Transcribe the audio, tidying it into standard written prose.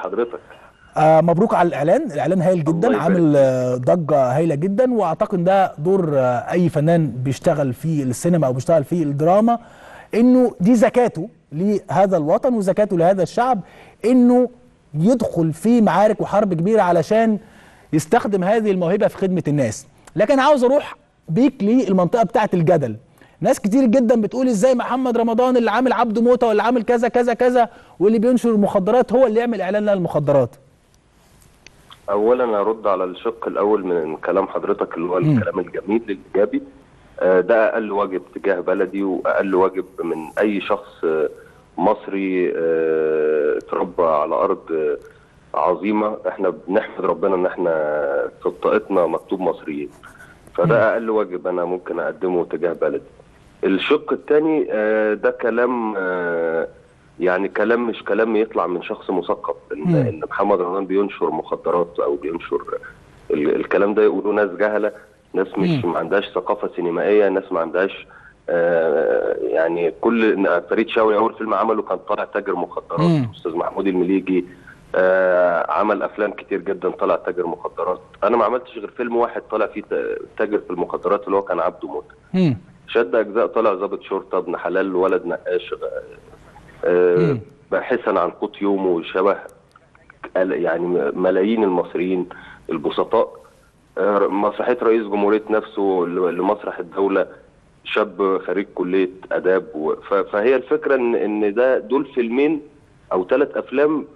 حضرتك. مبروك على الاعلان هايل الله جدا، يبارك عامل فيك. ضجه هايله جدا. واعتقد ده دور اي فنان بيشتغل في السينما او بيشتغل في الدراما، انه دي زكاته لهذا الوطن وزكاته لهذا الشعب، انه يدخل في معارك وحرب كبيره علشان يستخدم هذه الموهبه في خدمه الناس. لكن عاوز اروح بيك للمنطقه بتاعه الجدل. ناس كتير جدا بتقول ازاي محمد رمضان اللي عامل عبده موته واللي عامل كذا كذا كذا واللي بينشر المخدرات هو اللي يعمل اعلان للمخدرات. اولا ارد على الشق الاول من كلام حضرتك اللي هو امم الكلام الجميل الايجابي. ده اقل واجب تجاه بلدي واقل واجب من اي شخص مصري اتربى على ارض عظيمه. احنا بنحمد ربنا ان احنا في بطاقتنا مكتوب مصريين، فده اقل واجب انا ممكن اقدمه تجاه بلدي. الشق الثاني ده كلام يعني كلام مش كلام يطلع من شخص مثقف ان محمد رمضان بينشر مخدرات او بينشر الكلام ده. يقولوا ناس جهله، ناس مش ما عندهاش ثقافه سينمائيه، ناس ما عندهاش يعني كل فريد شوقي اول فيلم عمله كان طالع تاجر مخدرات. استاذ محمود المليجي عمل افلام كتير جدا طلع تاجر مخدرات. انا ما عملتش غير فيلم واحد طالع فيه تاجر في المخدرات اللي هو كان عبده موته. شد اجزاء طالع ضابط شرطه ابن حلال ولد نقاش باحثا عن قوت يومه وشبه يعني ملايين المصريين البسطاء. مسرحيه رئيس جمهوريه نفسه لمسرح الدوله شاب خريج كليه اداب. فهي الفكره ان دول فيلمين او 3 افلام